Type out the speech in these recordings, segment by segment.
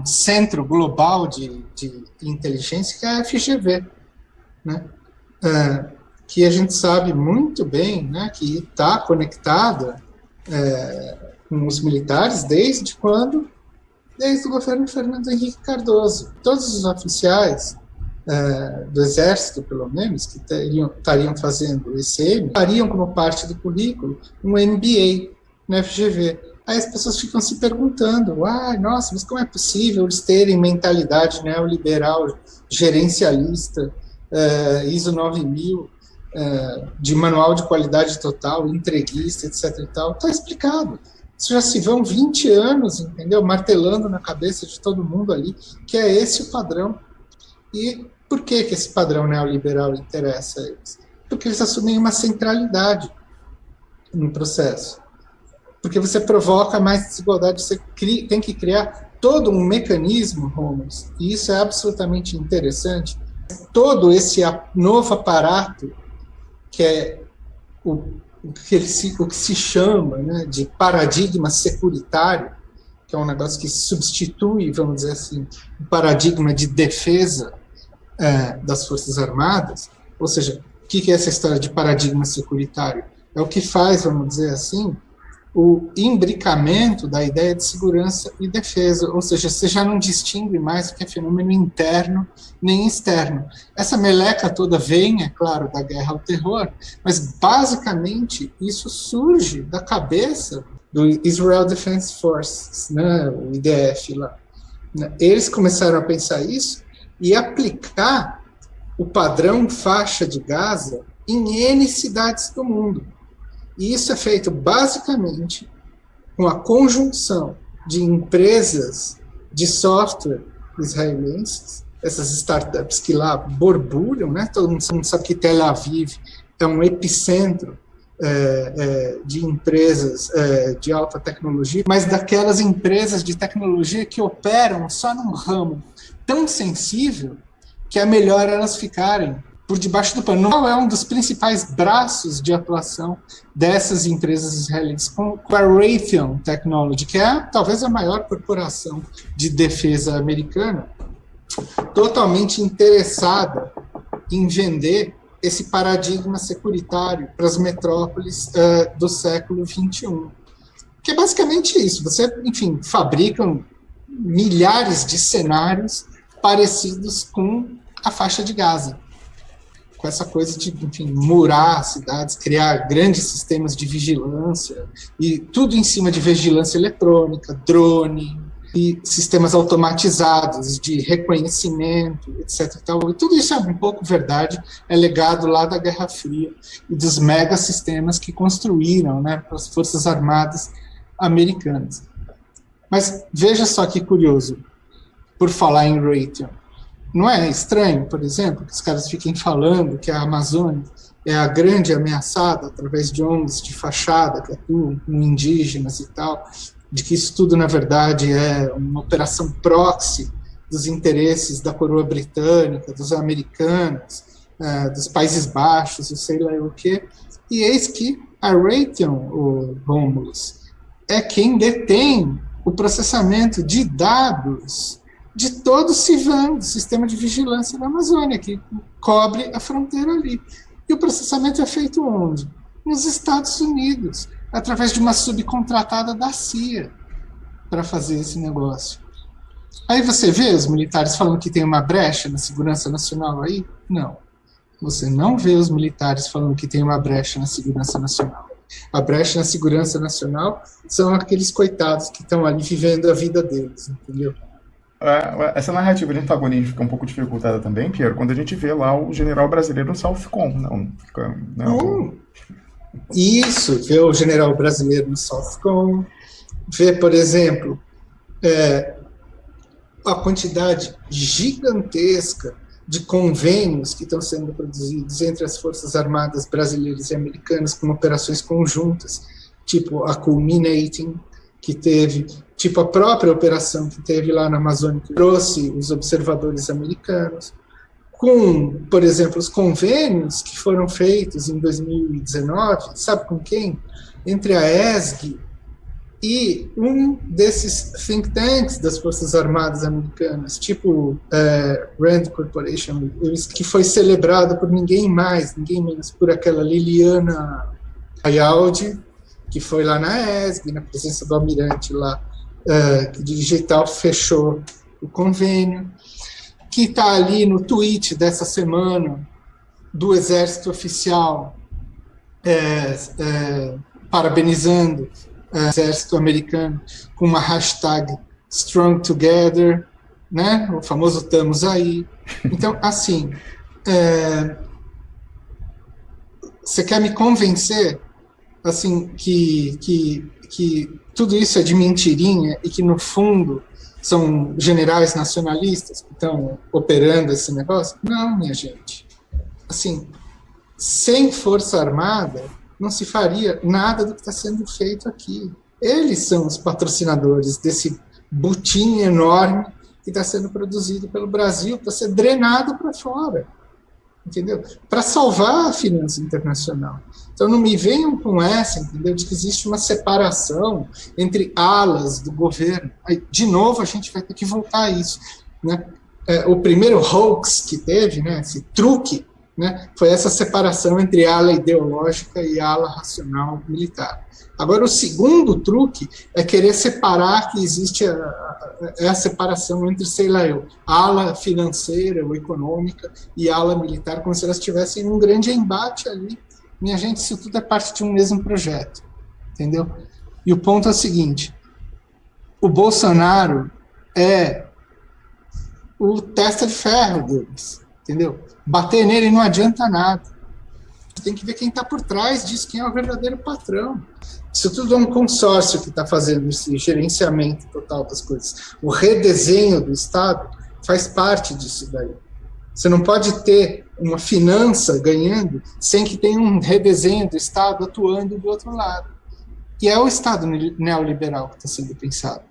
centro global de inteligência, que é a FGV, né? Que a gente sabe muito bem, né, que está conectada com os militares desde quando? Desde o governo Fernando Henrique Cardoso. Todos os oficiais do Exército, pelo menos, que estariam fazendo o ECM, fariam como parte do currículo um MBA na FGV. Aí as pessoas ficam se perguntando, nossa, mas como é possível eles terem mentalidade neoliberal, gerencialista, ISO 9000, de manual de qualidade total, entreguista, etc. e tal? Está explicado. Isso já se vão 20 anos, entendeu? Martelando na cabeça de todo mundo ali, que é esse o padrão. E por que esse padrão neoliberal interessa a eles? Porque eles assumem uma centralidade no processo. Porque você provoca mais desigualdade, você tem que criar todo um mecanismo, Romulus, e isso é absolutamente interessante. Todo esse novo aparato, que é o que se chama, né, de paradigma securitário, que é um negócio que substitui, vamos dizer assim, o paradigma de defesa das Forças Armadas. Ou seja, o que é essa história de paradigma securitário? É o que faz, vamos dizer assim, o imbricamento da ideia de segurança e defesa, ou seja, você já não distingue mais o que é fenômeno interno nem externo. Essa meleca toda vem, é claro, da guerra ao terror, mas basicamente isso surge da cabeça do Israel Defense Forces, né, o IDF lá. Eles começaram a pensar isso e aplicar o padrão faixa de Gaza em N cidades do mundo. E isso é feito basicamente com a conjunção de empresas de software israelenses, essas startups que lá borbulham, né? Todo mundo sabe que Tel Aviv é um epicentro de empresas de alta tecnologia, mas daquelas empresas de tecnologia que operam só num ramo tão sensível que é melhor elas ficarem por debaixo do pano. Qual é um dos principais braços de atuação dessas empresas israelenses? Com a Raytheon Technology, que é talvez a maior corporação de defesa americana, totalmente interessada em vender esse paradigma securitário para as metrópoles do século XXI. Que é basicamente isso. Você, enfim, fabricam milhares de cenários parecidos com a faixa de Gaza, com essa coisa de, enfim, murar cidades, criar grandes sistemas de vigilância, e tudo em cima de vigilância eletrônica, drone, e sistemas automatizados de reconhecimento, etc. E tudo isso é um pouco verdade, é legado lá da Guerra Fria e dos megasistemas que construíram, né, para as Forças Armadas americanas. Mas veja só que curioso, por falar em Raytheon. Não é estranho, por exemplo, que os caras fiquem falando que a Amazônia é a grande ameaçada através de ONGs de fachada que atuam com indígenas e tal, de que isso tudo, na verdade, é uma operação proxy dos interesses da coroa britânica, dos americanos, dos Países Baixos, eu sei lá o quê. E eis que a Raytheon, o Romulus, é quem detém o processamento de dados de todo o CIVAM, do Sistema de Vigilância da Amazônia, que cobre a fronteira ali. E o processamento é feito onde? Nos Estados Unidos, através de uma subcontratada da CIA para fazer esse negócio. Aí você vê os militares falando que tem uma brecha na segurança nacional aí? Não. Você não vê os militares falando que tem uma brecha na segurança nacional. A brecha na segurança nacional são aqueles coitados que estão ali vivendo a vida deles, entendeu? Essa narrativa de antagonismo fica um pouco dificultada também, Piero, quando a gente vê lá o general brasileiro no Southcom. Não. Isso, vê o general brasileiro no Southcom, vê, por exemplo, a quantidade gigantesca de convênios que estão sendo produzidos entre as Forças Armadas brasileiras e americanas com operações conjuntas, tipo a Culminating, que teve, tipo a própria operação que teve lá na Amazônia, que trouxe os observadores americanos, com, por exemplo, os convênios que foram feitos em 2019, sabe com quem? Entre a ESG E um desses think tanks das Forças Armadas Americanas, tipo Rand Corporation, que foi celebrado por ninguém menos por aquela Liliana Ayaldi, que foi lá na ESB, na presença do almirante lá, que digital fechou o convênio, que está ali no tweet dessa semana do Exército Oficial, parabenizando o Exército Americano com uma hashtag Strong Together, né? O famoso estamos aí. Então, assim, você quer me convencer assim, que tudo isso é de mentirinha e que, no fundo, são generais nacionalistas que estão operando esse negócio? Não, minha gente. Assim, sem força armada, não se faria nada do que está sendo feito aqui. Eles são os patrocinadores desse butim enorme que está sendo produzido pelo Brasil para ser drenado para fora, entendeu? Para salvar a finança internacional. Então não me venham com essa, entendeu? De que existe uma separação entre alas do governo. Aí, de novo, a gente vai ter que voltar a isso, né? O primeiro hoax que teve, né, esse truque, né, foi essa separação entre ala ideológica e ala racional militar. Agora, o segundo truque é querer separar que existe a separação entre, sei lá eu, ala financeira ou econômica e ala militar, como se elas tivessem um grande embate ali. Minha gente, isso tudo é parte de um mesmo projeto, entendeu? E o ponto é o seguinte, o Bolsonaro é o testa de ferro deles, entendeu? Bater nele não adianta nada. Tem que ver quem está por trás disso, quem é o verdadeiro patrão. Isso tudo é um consórcio que está fazendo esse gerenciamento total das coisas. O redesenho do Estado faz parte disso daí. Você não pode ter uma finança ganhando sem que tenha um redesenho do Estado atuando do outro lado. E é o Estado neoliberal que está sendo pensado.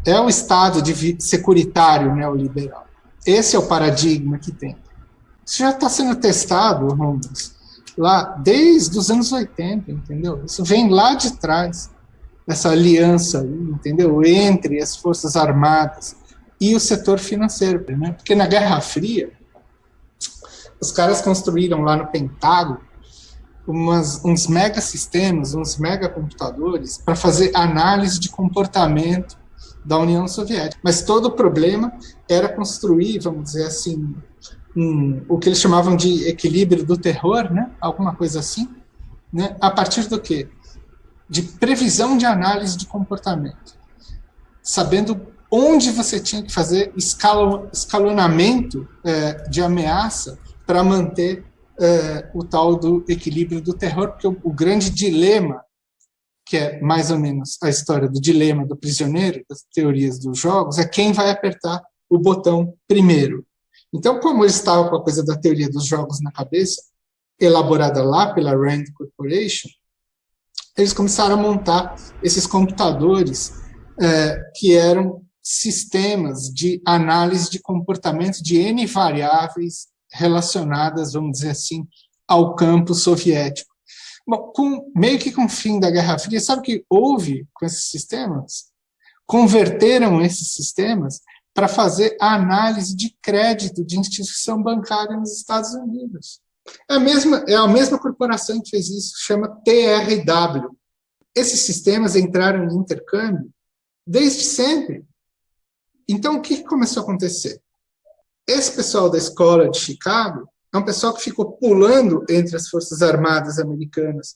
É o Estado securitário neoliberal. Esse é o paradigma que tem. Isso já está sendo testado, Romans, lá desde os anos 80, entendeu? Isso vem lá de trás, essa aliança, entendeu? Entre as Forças Armadas e o setor financeiro, né? Porque na Guerra Fria, os caras construíram lá no Pentágono uns mega sistemas, uns mega computadores para fazer análise de comportamento da União Soviética. Mas todo o problema era construir, vamos dizer assim, o que eles chamavam de equilíbrio do terror, né? Alguma coisa assim, né? A partir do quê? De previsão de análise de comportamento, sabendo onde você tinha que fazer escalonamento de ameaça para manter o tal do equilíbrio do terror, porque o grande dilema, que é mais ou menos a história do dilema do prisioneiro, das teorias dos jogos, é quem vai apertar o botão primeiro. Então, como eles estavam com a coisa da teoria dos jogos na cabeça, elaborada lá pela Rand Corporation, eles começaram a montar esses computadores que eram sistemas de análise de comportamento de N variáveis relacionadas, vamos dizer assim, ao campo soviético. Bom, meio que com o fim da Guerra Fria, sabe o que houve com esses sistemas? Converteram esses sistemas para fazer a análise de crédito de instituição bancária nos Estados Unidos. É a mesma corporação que fez isso, chama TRW. Esses sistemas entraram em intercâmbio desde sempre. Então, o que começou a acontecer? Esse pessoal da escola de Chicago é um pessoal que ficou pulando entre as Forças Armadas americanas.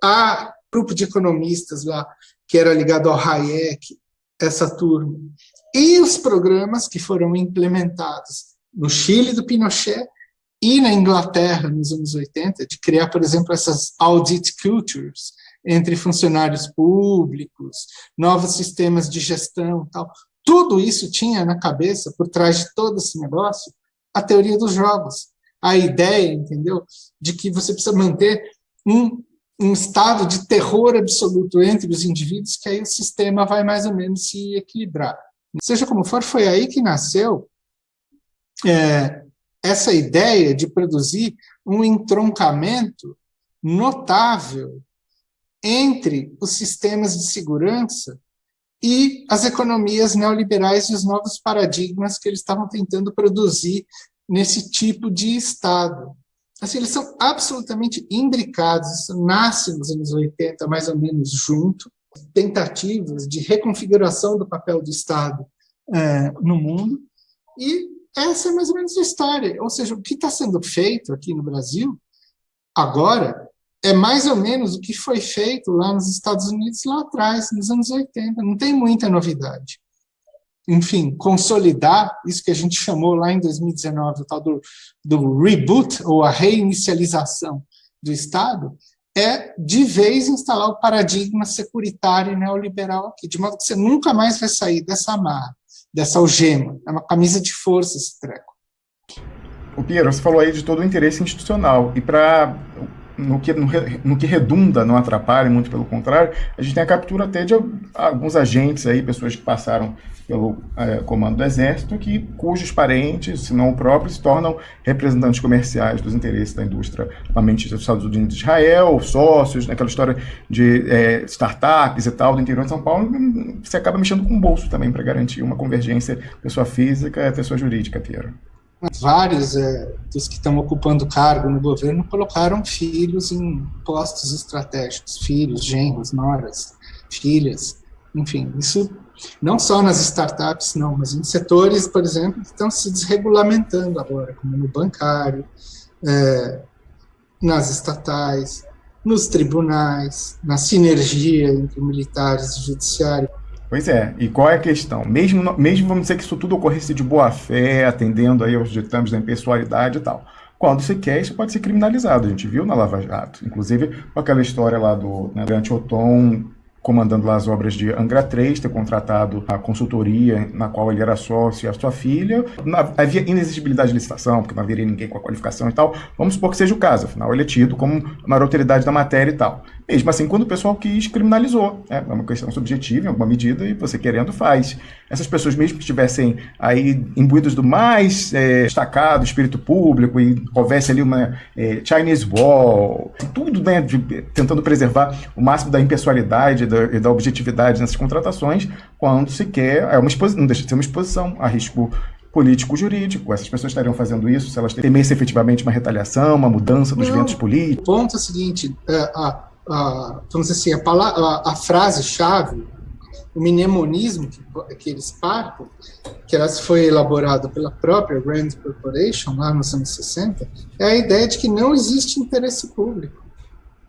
Há grupo de economistas lá, que era ligado ao Hayek, essa turma. E os programas que foram implementados no Chile do Pinochet e na Inglaterra nos anos 80, de criar, por exemplo, essas audit cultures entre funcionários públicos, novos sistemas de gestão e tal. Tudo isso tinha na cabeça, por trás de todo esse negócio, a teoria dos jogos. A ideia, entendeu, de que você precisa manter um estado de terror absoluto entre os indivíduos, que aí o sistema vai mais ou menos se equilibrar. Seja como for, foi aí que nasceu essa ideia de produzir um entroncamento notável entre os sistemas de segurança e as economias neoliberais e os novos paradigmas que eles estavam tentando produzir nesse tipo de Estado. Assim, eles são absolutamente imbricados, isso nasce nos anos 80, mais ou menos junto, tentativas de reconfiguração do papel do Estado no mundo, e essa é mais ou menos a história. Ou seja, o que está sendo feito aqui no Brasil, agora, é mais ou menos o que foi feito lá nos Estados Unidos lá atrás, nos anos 80, não tem muita novidade. Enfim, consolidar isso que a gente chamou lá em 2019, o tal do reboot, ou a reinicialização do Estado, é de vez instalar o paradigma securitário e neoliberal aqui, de modo que você nunca mais vai sair dessa amarra, dessa algema. É uma camisa de força esse treco. O Piero, você falou aí de todo o interesse institucional, e no que redunda, não atrapalha, muito pelo contrário, a gente tem a captura até de alguns agentes aí, pessoas que passaram pelo comando do Exército, cujos parentes, se não o próprio, se tornam representantes comerciais dos interesses da indústria armamentista dos Estados Unidos e Israel, sócios, naquela história de startups e tal, do interior de São Paulo. Você acaba mexendo com o bolso também para garantir uma convergência pessoa física e pessoa jurídica, Piero. Vários dos que estão ocupando cargo no governo colocaram filhos em postos estratégicos, filhos, genros, noras, filhas, enfim, isso não só nas startups, não, mas em setores, por exemplo, que estão se desregulamentando agora, como no bancário, nas estatais, nos tribunais, na sinergia entre militares e judiciário. Pois é, e qual é a questão? Mesmo vamos dizer que isso tudo ocorresse de boa fé, atendendo aí aos ditames da impessoalidade e tal. Quando se quer, isso pode ser criminalizado. A gente viu na Lava Jato, inclusive com aquela história lá do Grande Oton comandando lá as obras de Angra 3, ter contratado a consultoria na qual ele era sócio e a sua filha. Havia inexigibilidade de licitação, porque não haveria ninguém com a qualificação e tal. Vamos supor que seja o caso, afinal ele é tido como a maior autoridade da matéria e tal. Mesmo assim, quando o pessoal quis, criminalizou. É uma questão subjetiva, em alguma medida, e você querendo faz. Essas pessoas, mesmo que estivessem aí imbuídas do mais destacado espírito público e houvesse ali uma Chinese Wall, tudo, né, tentando preservar o máximo da impessoalidade e da objetividade nessas contratações, quando se quer, não deixa de ser uma exposição a risco político-jurídico. Essas pessoas estariam fazendo isso se elas temessem efetivamente uma retaliação, uma mudança dos ventos políticos. O ponto é o seguinte, vamos dizer assim, a frase-chave, o mnemonismo que eles partem, que ela foi elaborado pela própria Rand Corporation, lá nos anos 60, é a ideia de que não existe interesse público.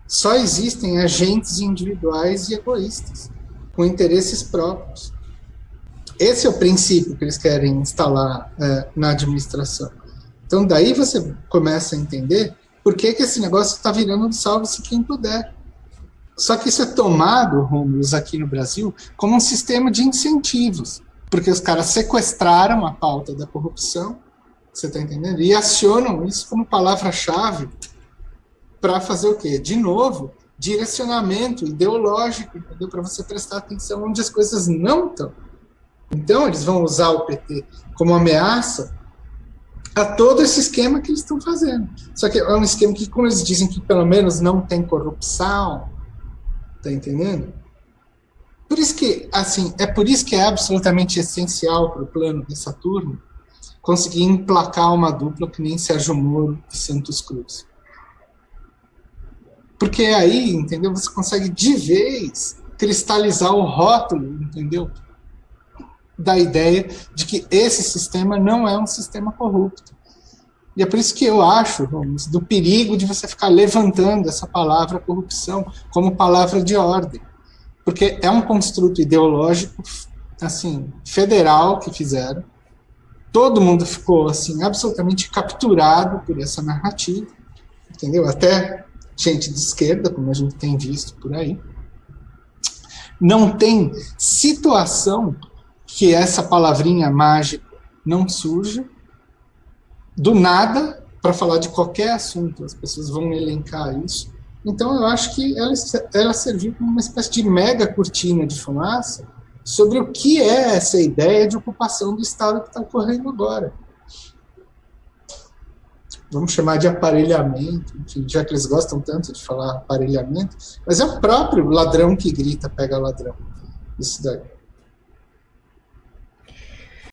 Só existem agentes individuais e egoístas, com interesses próprios. Esse é o princípio que eles querem instalar na administração. Então, daí você começa a entender por que esse negócio está virando um salve-se quem puder. Só que isso é tomado, Rômulo, aqui no Brasil, como um sistema de incentivos, porque os caras sequestraram a pauta da corrupção, você está entendendo? E acionam isso como palavra-chave para fazer o quê? De novo, direcionamento ideológico, entendeu? Para você prestar atenção onde as coisas não estão. Então, eles vão usar o PT como ameaça a todo esse esquema que eles estão fazendo. Só que é um esquema que, como eles dizem que pelo menos não tem corrupção, tá entendendo? Por isso que, assim, por isso que é absolutamente essencial para o plano de Saturno conseguir emplacar uma dupla que nem Sérgio Moro e Santos Cruz. Porque aí, entendeu, você consegue de vez cristalizar o rótulo, entendeu, da ideia de que esse sistema não é um sistema corrupto. E é por isso que eu acho, Ramos, do perigo de você ficar levantando essa palavra corrupção como palavra de ordem. Porque é um construto ideológico, assim, federal que fizeram. Todo mundo ficou, assim, absolutamente capturado por essa narrativa, entendeu? Até gente de esquerda, como a gente tem visto por aí. Não tem situação que essa palavrinha mágica não surja do nada para falar de qualquer assunto. As pessoas vão elencar isso. Então, eu acho que ela serviu como uma espécie de mega cortina de fumaça sobre o que é essa ideia de ocupação do Estado que está ocorrendo agora. vamos chamar de aparelhamento, enfim, já que eles gostam tanto de falar aparelhamento, mas é o próprio ladrão que grita, pega ladrão. Isso daí.